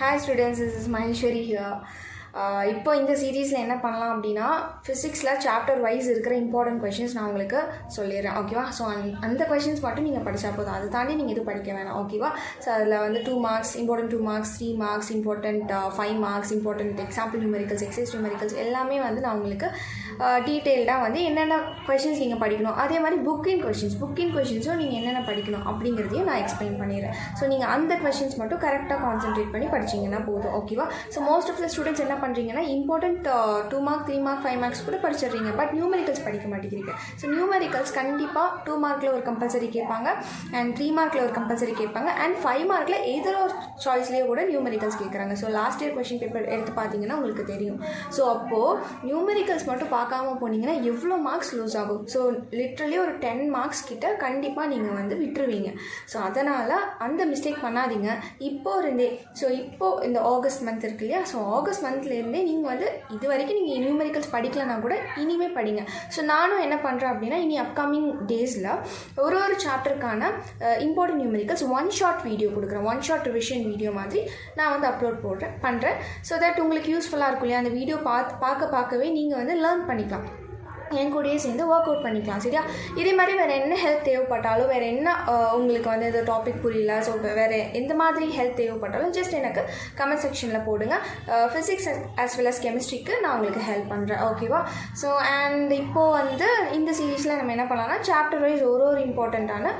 Hi students, this is Maheshwari here. இப்போ இந்த சீரீஸில் என்ன பண்ணலாம் அப்படின்னா ஃபிசிக்ஸில் சாப்டர் வைஸ் இருக்கிற இம்பார்ட்டன்ட் கொஷின்ஸ் நான் உங்களுக்கு சொல்லிடுறேன். ஓகேவா? ஸோ அந்த கொஷின்ஸ் மட்டும் நீங்கள் படித்தா போதும், அதை தாண்டி நீங்கள் எதுவும் படிக்க வேணாம். ஓகேவா? ஸோ அதில் வந்து 2 marks important, 2 marks 3 marks important, 5 marks important, example numericals, exercise numericals எல்லாமே வந்து நான் உங்களுக்கு டீட்டெயில்டாக வந்து என்னென்ன கொஷின்ஸ் நீங்கள் படிக்கணும், அதே மாதிரி புக்கின் கொஷின்ஸும் நீங்கள் என்னென்ன படிக்கணும் அப்படிங்கிறதையும் நான் எக்ஸ்பிளைன் பண்ணிடுறேன். ஸோ நீங்கள் அந்த கொஷின்ஸ் மட்டும் கரெக்டாக கான்சென்ட்ரேட் பண்ணி படிச்சிங்கன்னா போதும். ஓகேவா? So most of the students என்ன பண்ணுறீங்கன்னா இம்பார்ட்டன்ட் 2 mark 3 mark 5 marks கூட படிச்சிடுறீங்க, பட் நியூமெரிக்கல்ஸ் படிக்க மாட்டேங்கிறீங்க. ஸோ நியூமெரிக்கல்ஸ் கண்டிப்பாக 2 markல ஒரு கம்பல்சரி கேட்பாங்க, அண்ட் 3 markல ஒரு கம்பல்சரி கேட்பாங்க, அண்ட் 5 markல ஏதோ ஒரு சாய்ஸ்லேயே கூட நியூமெரிக்கல்ஸ் கேட்குறாங்க. So last year question paper எடுத்து பார்த்தீங்கன்னா உங்களுக்கு தெரியும். ஸோ அப்போது நியூமெரிக்கல்ஸ் மட்டும் பார்க்காம போனீங்கன்னா எவ்வளோ மார்க்ஸ் லூஸ் ஆகும். ஸோ லிட்ரலி ஒரு 10 marks கிட்ட கண்டிப்பாக நீங்கள் வந்து விட்டுருவீங்க. ஸோ அதனால் அந்த மிஸ்டேக் பண்ணாதீங்க. இப்போது இந்த ஆகஸ்ட் மந்த் இருக்கு இல்லையா? ஸோ ஆகஸ்ட் மந்த்லேருந்தே நீங்கள் வந்து இது வரைக்கும் நீங்கள் நியூமெரிக்கல்ஸ் படிக்கலனா கூட இனிமேல் படிங்க. ஸோ நானும் என்ன பண்ணுறேன் அப்படின்னா இனி அப்கமிங் டேஸில் ஒரு சாப்டருக்கான important numericals one short video கொடுக்குறேன். ஒன் ஷார்ட் ரிவிஷன் வீடியோ மாதிரி நான் வந்து அப்லோட் பண்ணுறேன். ஸோ தட் உங்களுக்கு யூஸ்ஃபுல்லாக இருக்கும் இல்லையா? அந்த வீடியோ பார்க்கவே நீங்கள் வந்து லேர்ன் பண்ணிக்கலாம், என் கூடயே சேர்ந்து ஒர்க் அவுட் பண்ணிக்கலாம். சரியா? இதே மாதிரி வேறு என்ன ஹெல்ப் தேவைப்பட்டாலும், வேறு என்ன உங்களுக்கு வந்து இந்த டாபிக் புரியல, ஸோ வேறு எந்த மாதிரி ஹெல்ப் தேவைப்பட்டாலும் ஜஸ்ட் எனக்கு கமெண்ட் செக்ஷனில் போடுங்க. ஃபிசிக்ஸ் ஆஸ் வெல் அஸ் கெமிஸ்ட்ரிக்கு நான் உங்களுக்கு ஹெல்ப் பண்ணுறேன். ஓகேவா? ஸோ அண்ட் இப்போது வந்து இந்த சீரீஸில் நம்ம என்ன பண்ணலாம்னா சாப்டர் வைஸ் ஒரு இம்பார்ட்டண்ட்டான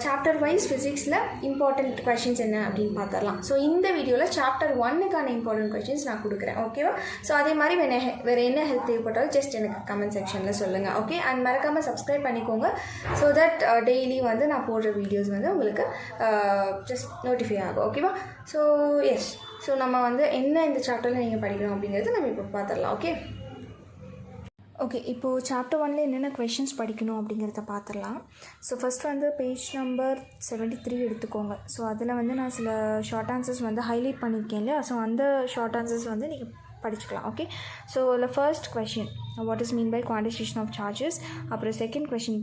சாப்டர் வைஸ் ஃபிசிக்ஸில் இம்பார்ட்டண்ட் கொஷின்ஸ் என்ன அப்படின்னு பார்த்துடலாம். ஸோ இந்த வீடியோவில் சாப்டர் 1க்கான இம்பார்ட்டன்ட் கொஷின்ஸ் நான் கொடுக்குறேன். ஓகேவா? ஸோ அதே மாதிரி வேறு என்ன ஹெல்ப் தேவைப்பட்டாலும் ஜஸ்ட் எனக்கு கமெண்ட் செக்ஷனில் சொல்லுங்கள். ஓகே? அண்ட் மறக்காமல் சப்ஸ்கிரைப் பண்ணிக்கோங்க. ஸோ தட் டெய்லி வந்து நான் போடுற வீடியோஸ் வந்து உங்களுக்கு ஜஸ்ட் நோட்டிஃபை ஆகும். ஓகேவா? ஸோ எஸ், ஸோ நம்ம வந்து என்ன இந்த சாப்டரில் நீங்கள் படிக்கணும் அப்படிங்கிறது நம்ம இப்போ பார்த்துடலாம். ஓகே, இப்போது சாப்டர் 1ல் என்னென்ன கொஷின்ஸ் படிக்கணும் அப்படிங்கிறத பார்த்துடலாம். ஸோ ஃபஸ்ட் வந்து பேஜ் நம்பர் 73 எடுத்துக்கோங்க. ஸோ அதில் வந்து நான் சில ஷார்ட் ஆன்சர்ஸ் வந்து ஹைலைட் பண்ணியிருக்கேன் இல்லையா? ஸோ அந்த ஷார்ட் ஆன்சர்ஸ் வந்து நீங்கள் படிச்சுக்கலாம். Okay? So the first question, what is mean by quantization of charges? அப்புறம் second question,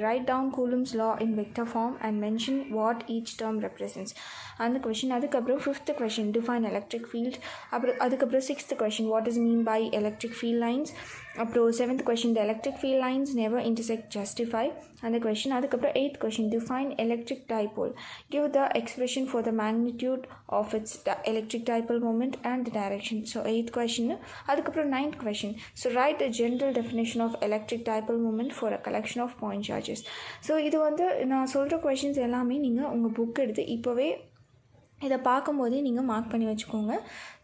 write down Coulomb's law in vector form and mention what each term represents. அந்த question. அதுக்கப்புறம் 5th question, define electric field. அதுக்கப்புறம் 6th question, what is mean by electric field lines? அப்புறம் 7th question, the electric field lines never intersect, justify. அந்த question. அதுக்கப்புறம் 8th question, define electric dipole, give the expression for the magnitude of its electric dipole moment and the direction. So 8th question. அதுக்கப்புறம் 9th question, so write the general definition of electric dipole moment for a collection of point charges. So இது வந்து நான் சொல்கிற questions எல்லாமே நீங்கள் உங்கள் book எடுத்து இப்போவே இதை பார்க்கும்போதே நீங்கள் மார்க் பண்ணி வச்சுக்கோங்க.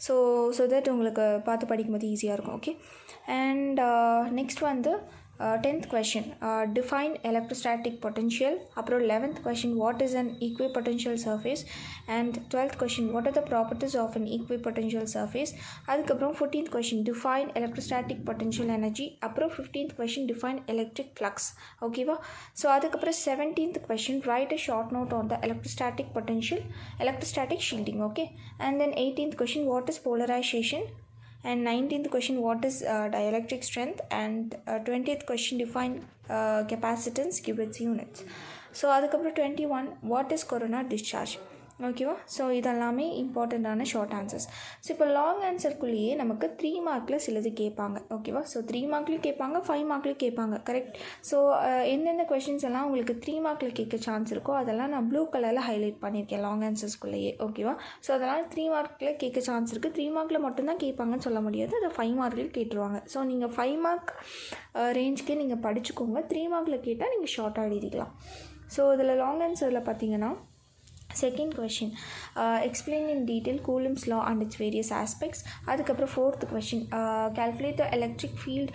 ஸோ தட் உங்களுக்கு பார்த்து படிக்கும்போது ஈஸியாக இருக்கும். ஓகே? அண்ட் நெக்ஸ்ட் வந்து 10th question, define electrostatic potential. அப்புறம் 11th question, what is an equipotential surface? and 12th question, what are the properties of an equipotential surface? அதுக்கப்புறம் 14th question, define electrostatic potential energy. அப்புறம் 15th question, define electric flux. ஓகேவா? So அதுக்கப்புறம் 17th question, write a short note on the electrostatic potential, electrostatic shielding. Okay? and then 18th question, what is polarization? and 19th question, what is dielectric strength? and 20th question, define capacitance, give its units. So அதுக்கப்புறம் 21, what is corona discharge? ஓகேவா? So இதெல்லாமே இம்பார்ட்டண்ட்டான short answers. So இப்போ long ஆன்சருக்குள்ளேயே நமக்கு 3 markல சிலது கேட்பாங்க. ஓகேவா? So 3 markலையும் கேட்பாங்க, 5 markலையும் கேட்பாங்க. கரெக்ட்? ஸோ எந்தெந்த கொஷின்ஸ் எல்லாம் உங்களுக்கு 3 markல கேட்க சான்ஸ் இருக்கோ அதெல்லாம் நான் ப்ளூ கலரில் ஹைலைட் பண்ணியிருக்கேன் லாங் ஆன்சர்ஸ்குள்ளேயே. ஓகேவா? ஸோ அதெல்லாம் 3 markல கேட்க சான்ஸ் இருக்குது. 3 markல மட்டும்தான் கேட்பாங்கன்னு சொல்ல முடியாது, அதை 5 markலையும் கேட்டுருவாங்க. ஸோ நீங்கள் 5 mark ரேஞ்சுக்கே நீங்கள் படிச்சுக்கோங்க. 3 markல கேட்டால் நீங்கள் ஷார்ட்டாக எழுதிக்கலாம். ஸோ இதில் லாங் ஆன்சரில் பார்த்தீங்கன்னா second question, explain in detail Coulomb's law and its various aspects. அதுக்கப்புறம் 4th question, calculate the electric field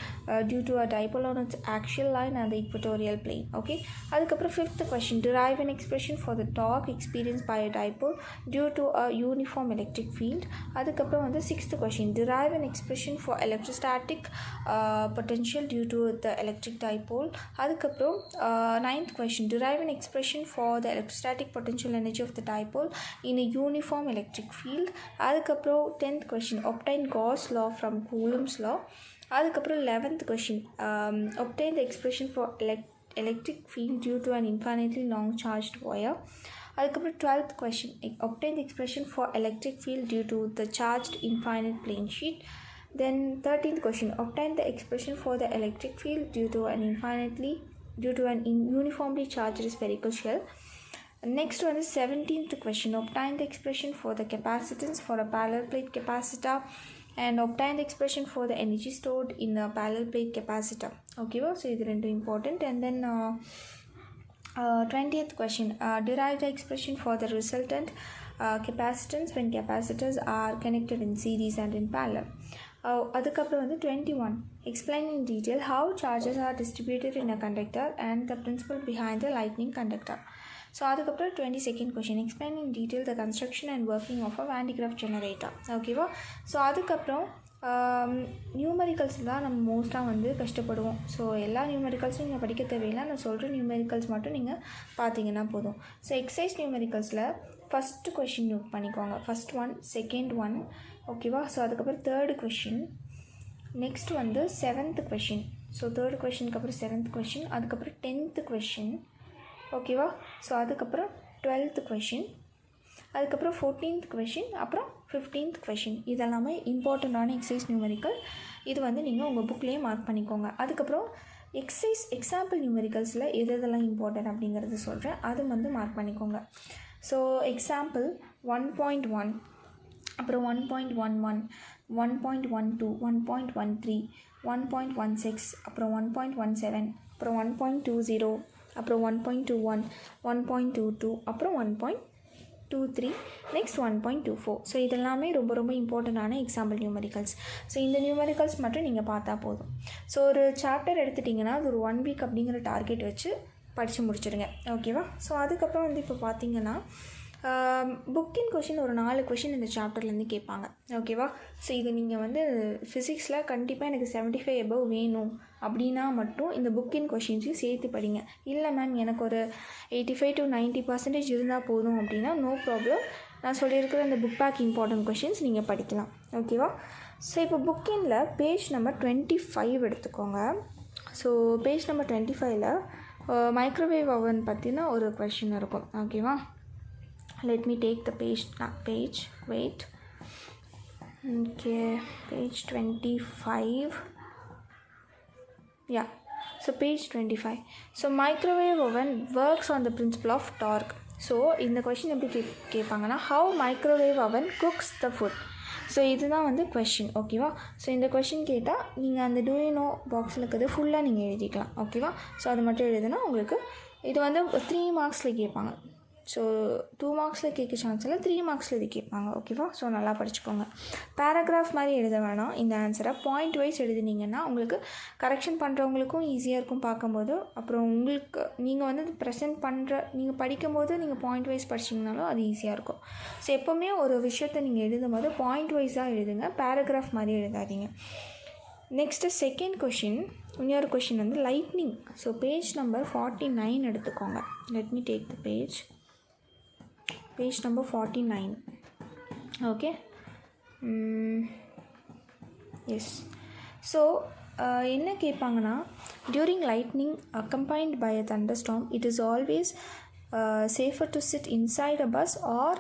due to a dipole on its axial line and the equatorial plane. Okay? அதுக்கப்புறம் 5th question, derive an expression for the torque experienced by a dipole due to a uniform electric field. அதுக்கப்புறம் வந்து 6th question, derive an expression for electrostatic potential due to the electric dipole. அதுக்கப்புறம் 9th question, derive an expression for the electrostatic potential energy of the dipole in a uniform electric field. அதுக்கப்புறம் 10th question, obtain Gauss law from Coulomb's law. அதுக்கப்புறம் 11th question, obtain the expression for electric field due to an infinitely long charged wire. அதுக்கப்புறம் 12th question, obtain the expression for electric field due to the charged infinite plane sheet. Then 13th question, obtain the expression for the electric field due to an uniformly charged spherical shell. Next one is 17th question, obtain the expression for the capacitance for a parallel plate capacitor and obtain the expression for the energy stored in a parallel plate capacitor. Okay, so இது ரெண்டும் important. And then 20th question, derive the expression for the resultant capacitance when capacitors are connected in series and in parallel. அதுக்கப்புறம் வந்து 21, explain in detail how charges are distributed in a conductor and the principle behind the lightning conductor. So அதுக்கப்புறம் 22nd question, explain in detail the construction and working of a Van de Graaff generator. ஓகேவா? So அதுக்கப்புறம் numericals தான் நம்ம மோஸ்ட்டாக வந்து கஷ்டப்படுவோம். So எல்லா நியூமெரிக்கல்ஸும் நீங்கள் படிக்க தேவையில்லை, நான் சொல்கிற நியூமெரிக்கல்ஸ் மட்டும் நீங்கள் பார்த்தீங்கன்னா போதும். ஸோ எக்ஸசைஸ் நியூமெரிக்கல்ஸில் ஃபஸ்ட்டு கொஷின் நோட் பண்ணிக்கோங்க. ஃபஸ்ட் ஒன், செகண்ட் ஒன், ஓகேவா? ஸோ அதுக்கப்புறம் தேர்டு கொஷின், நெக்ஸ்ட் வந்து 7th கொஷின். ஸோ தேர்டு கொஷினுக்கு அப்புறம் 7th கொஷின், அதுக்கப்புறம் 10th கொஷின், ஓகேவா? ஸோ அதுக்கப்புறம் 12th கொஷின், அதுக்கப்புறம் 14th கொஷின், அப்புறம் 15th கொஷின். இதெல்லாமே இம்பார்ட்டண்ட்டான எக்ஸசைஸ் நியூமெரிக்கல். இது வந்து நீங்கள் உங்கள் புக்லேயே மார்க் பண்ணிக்கோங்க. அதுக்கப்புறம் எக்ஸாம்பிள் நியூமெரிக்கல்ஸில் எதெல்லாம் இம்பார்ட்டன்ட் அப்படிங்கிறது சொல்கிறேன், அது வந்து மார்க் பண்ணிக்கோங்க. ஸோ எக்ஸாம்பிள் 1.1, அப்புறம் 1.11, 1.12, 1.13, 1.16, அப்புறம் 1.17, அப்புறம் 1.20, அப்புறம் 1.21, 1.22, அப்புறம் 1.23, நெக்ஸ்ட் 1.24. ஸோ இதெல்லாமே ரொம்ப ரொம்ப இம்பார்ட்டண்ட்டான எக்ஸாம்பிள் நியூமெரிக்கல்ஸ். ஸோ இந்த நியூமெரிக்கல்ஸ் மட்டும் நீங்கள் பார்த்தா போதும். ஸோ ஒரு சாப்டர் எடுத்துட்டிங்கன்னா அது ஒரு 1 வீக் அப்படிங்கிற டார்கெட் வச்சு படித்து முடிச்சிடுங்க. ஓகேவா? ஸோ அதுக்கப்புறம் வந்து இப்போ பார்த்தீங்கன்னா புக்கின் கொஷின் ஒரு 4 கொஷின் இந்த சாப்டர்லேருந்து கேட்பாங்க. ஓகேவா? ஸோ இது நீங்கள் வந்து ஃபிசிக்ஸில் கண்டிப்பாக எனக்கு 75 above வேணும் அப்படின்னா மட்டும் இந்த புக்கின் கொஷின்ஸையும் சேர்த்து படிங்க. இல்லை மேம் எனக்கு ஒரு 85 to 90% இருந்தால் போதும் அப்படின்னா நோ ப்ராப்ளம். நான் சொல்லியிருக்கிற இந்த புக் பேக் இம்பார்ட்டன்ட் கொஷின்ஸ் நீங்கள் படிக்கலாம். ஓகேவா? ஸோ இப்போ புக்கினில் பேஜ் நம்பர் 25 எடுத்துக்கோங்க. ஸோ பேஜ் நம்பர் 25ல் மைக்ரோவேவ் ஓவன் பற்றின ஒரு கொஷின் இருக்கும். ஓகேவா? Let me take the page, wait. Okay, page 25. Yeah, so page 25. So microwave oven works on the principle of torque. So இந்த கொஷின் எப்படி கேட்பாங்கன்னா, how microwave oven cooks the food. So இதுதான் வந்து question. ஓகேவா? So இந்த question கேட்டால் நீங்கள் அந்த டூயினோ பாக்ஸில் இருக்கிறது ஃபுல்லாக நீங்கள் எழுதிக்கலாம். ஓகேவா? ஸோ அது மட்டும் எழுதுனா உங்களுக்கு இது வந்து 3 மார்க்ஸில் கேட்பாங்க. ஸோ 2 மார்க்ஸில் கேட்க சான்ஸ் இல்லை, 3 மார்க்ஸில் இது கேட்பாங்க. ஓகேவா? ஸோ நல்லா படிச்சுக்கோங்க. பேராகிராஃப் மாதிரி எழுத வேணாம். இந்த ஆன்சரை பாயிண்ட் வைஸ் எழுதினீங்கன்னா உங்களுக்கு கரெக்ஷன் பண்ணுறவங்களுக்கும் ஈஸியாக இருக்கும் பார்க்கும்போது. அப்புறம் உங்களுக்கு நீங்கள் வந்து நீங்கள் படிக்கும்போது நீங்கள் பாயிண்ட் வைஸ் படிச்சிங்கனாலும் அது ஈஸியாக இருக்கும். ஸோ எப்போவுமே ஒரு விஷயத்தை நீங்கள் எழுதும் போது பாயிண்ட் வைஸாக எழுதுங்க, பேராகிராஃப் மாதிரி எழுதாதீங்க. நெக்ஸ்ட்டு செகண்ட் கொஷின், இன்னொரு கொஷின் வந்து லைட்னிங். ஸோ பேஜ் நம்பர் 49 எடுத்துக்கோங்க. Let me take the page number 49. Okay. Yes. So என்ன கேட்பாங்கன்னா, during lightning accompanied by a thunderstorm it is always safer to sit inside a bus or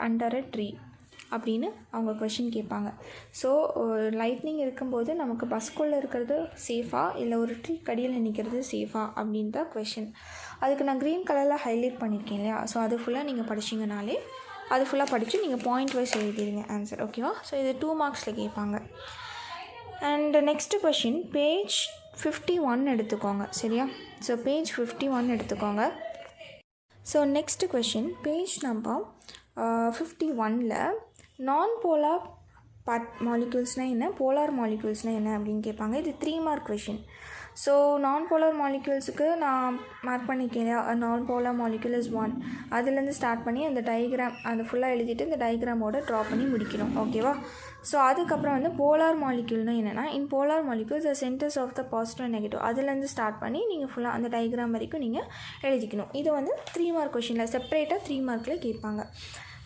under a tree அப்படின்னு அவங்க question கேட்பாங்க. So lightning இருக்கும்போது நமக்கு பஸ்க்குள்ளே இருக்கிறது சேஃபாக இல்லை ஒரு ட்ரீ கடியில் நிற்கிறது சேஃபாக அப்படின் தான் கொஷின். அதுக்கு நான் க்ரீன் கலரில் ஹைலைட் பண்ணியிருக்கேன் இல்லையா? ஸோ அது ஃபுல்லாக நீங்கள் படிச்சிங்கனாலே அது ஃபுல்லாக படித்து நீங்கள் பாயிண்ட் வைஸ் எழுதிடுங்க ஆன்சர். ஓகேவா? ஸோ இது 2 மார்க்ஸில் கேட்பாங்க. அண்ட் நெக்ஸ்ட்டு கொஷின் பேஜ் 51 எடுத்துக்கோங்க. சரியா? ஸோ பேஜ் 51 எடுத்துக்கோங்க. So next question page number 51ல் நான் போலார் மாலிக்யூல்ஸ்னால் என்ன, போலார் மாலிக்யூல்ஸ்னால் என்ன அப்படின்னு கேட்பாங்க. இது 3 மார்க் கொஷின். ஸோ நான் போலார் மாலிக்யூல்ஸுக்கு நான் மார்க் பண்ணிக்கிறேன். நான் போலார் மாலிக்யூல் இஸ் 1, அதுலேருந்து ஸ்டார்ட் பண்ணி அந்த டயக்ராம் அது ஃபுல்லாக எழுதிட்டு இந்த டயக்ராமோட ட்ரா பண்ணி முடிக்கணும். ஓகேவா? ஸோ அதுக்கப்புறம் வந்து போலார் மாலிக்யூல்னால் என்னென்னா, in polar molecules the centres of the positive and negative, அதுலேருந்து ஸ்டார்ட் பண்ணி நீங்கள் ஃபுல்லாக அந்த டயக்ராம் வரைக்கும் நீங்கள் எழுதிக்கணும். இது வந்து 3 மார்க் கொஷினில் செப்பரேட்டாக 3 மார்க்கில் கேட்பாங்க.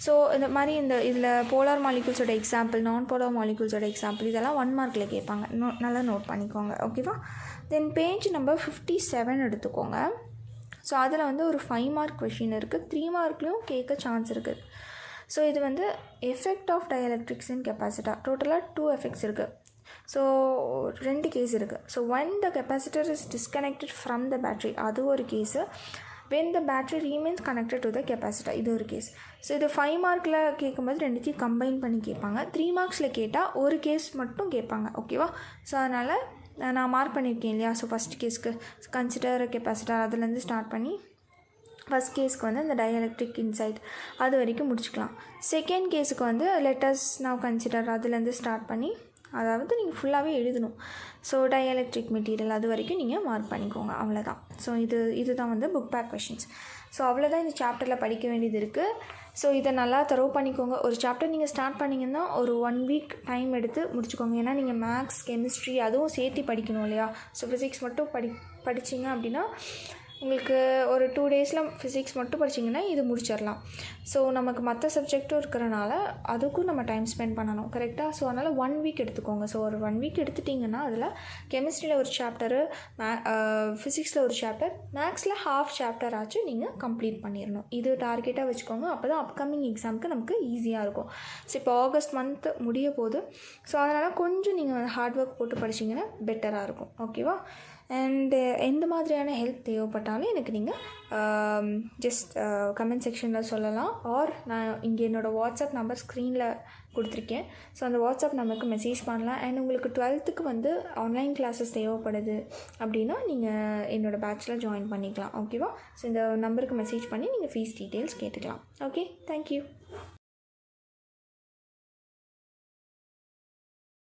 ஸோ இந்த மாதிரி இதில் போலார் மாலிக்யூல்ஸோட எக்ஸாம்பிள், நான் போலார் மாலிக்யூல்ஸோட எக்ஸாம்பிள் இதெல்லாம் 1 மார்க்கில் கேட்பாங்க. நல்லா நோட் பண்ணிக்கோங்க. ஓகேவா? தென் பேஜ் நம்பர் 57 எடுத்துக்கோங்க. ஸோ அதில் வந்து ஒரு 5 மார்க் கொஷின் இருக்குது, 3 மார்க்லேயும் கேட்க சான்ஸ் இருக்குது. ஸோ இது வந்து எஃபெக்ட் ஆஃப் டயஎலக்ட்ரிக்ஸ் இன் கெப்பாசிட்டர். டோட்டலாக 2 எஃபெக்ட்ஸ் இருக்குது. ஸோ 2 கேஸ் இருக்குது. So when the capacitor is disconnected from the battery, அது ஒரு case. when the battery remains connected to the capacitor, இது ஒரு கேஸ். ஸோ இது 5 மார்க்கில் கேட்கும்போது ரெண்டுத்தையும் கம்பைன் பண்ணி கேட்பாங்க. 3 மார்க்ஸில் கேட்டால் ஒரு கேஸ் மட்டும் கேட்பாங்க. ஓகேவா? ஸோ அதனால் நான் மார்க் பண்ணியிருக்கேன் இல்லையா? ஸோ ஃபஸ்ட் கேஸ்க்கு கன்சிடர் கெப்பாசிட்டர் அதுலேருந்து ஸ்டார்ட் பண்ணி ஃபஸ்ட் கேஸ்க்கு வந்து அந்த டயஎலக்ட்ரிக் இன்சைட் அது வரைக்கும் முடிச்சுக்கலாம். செகண்ட் கேஸுக்கு வந்து லெட்டஸ் நவ் கன்சிடர் அதுலேருந்து ஸ்டார்ட் பண்ணி, அதாவது நீங்கள் ஃபுல்லாகவே எழுதணும். ஸோ டயஎலக்ட்ரிக் மெட்டீரியல் அது வரைக்கும் நீங்கள் மார்க் பண்ணிக்கோங்க. அவ்வளோதான். ஸோ இதுதான் வந்து புக் பேக் கொஷின்ஸ். ஸோ அவ்வளோதான் இந்த சாப்டரில் படிக்க வேண்டியது இருக்குது. ஸோ இதை நல்லா தரவு பண்ணிக்கோங்க. ஒரு சாப்டர் நீங்கள் ஸ்டார்ட் பண்ணிங்கன்னா ஒரு 1 வீக் டைம் எடுத்து முடிச்சுக்கோங்க. ஏன்னா நீங்கள் மேக்ஸ், கெமிஸ்ட்ரி அதுவும் சேர்த்து படிக்கணும் இல்லையா? ஸோ ஃபிசிக்ஸ் மட்டும் படிச்சிங்க அப்படின்னா உங்களுக்கு ஒரு 2 டேஸில் ஃபிசிக்ஸ் மட்டும் படிச்சிங்கன்னா இது முடிச்சிடலாம். ஸோ நமக்கு மற்ற சப்ஜெக்ட்டும் இருக்கிறனால அதுக்கும் நம்ம டைம் ஸ்பெண்ட் பண்ணணும். கரெக்டாக? ஸோ அதனால் 1 வீக் எடுத்துக்கோங்க. ஸோ ஒரு 1 வீக் எடுத்துட்டிங்கன்னா அதில் கெமிஸ்ட்ரியில் ஒரு சாப்டரு, ஃபிசிக்ஸில் ஒரு சாப்டர், மேக்ஸில் ஹாஃப் சாப்டர் ஆச்சு நீங்கள் கம்ப்ளீட் பண்ணிடணும். இது டார்கெட்டாக வச்சுக்கோங்க. அப்போ தான் அப்கமிங் எக்ஸாமுக்கு நமக்கு ஈஸியாக இருக்கும். ஸோ இப்போ ஆகஸ்ட் மந்த் முடிய போகுது. ஸோ அதனால் கொஞ்சம் நீங்கள் ஹார்ட் ஒர்க் போட்டு படிச்சிங்கன்னா பெட்டராக இருக்கும். ஓகேவா? அண்டு எந்த மாதிரியான ஹெல்ப் தேவைப்பட்டாலும் எனக்கு நீங்கள் ஜஸ்ட் கமெண்ட் செக்ஷனில் சொல்லலாம். ஆர் நான் இங்கே என்னோடய வாட்ஸ்அப் நம்பர் ஸ்க்ரீனில் கொடுத்துருக்கேன். ஸோ அந்த வாட்ஸ்அப் நம்பருக்கு மெசேஜ் பண்ணலாம். அண்ட் உங்களுக்கு 12th வந்து ஆன்லைன் கிளாஸஸ் தேவைப்படுது அப்படின்னா நீங்கள் என்னோடய பேட்சில் ஜாயின் பண்ணிக்கலாம். ஓகேவா? ஸோ இந்த நம்பருக்கு மெசேஜ் பண்ணி நீங்கள் ஃபீஸ் டீட்டெயில்ஸ் கேட்டுக்கலாம். Okay, thank you.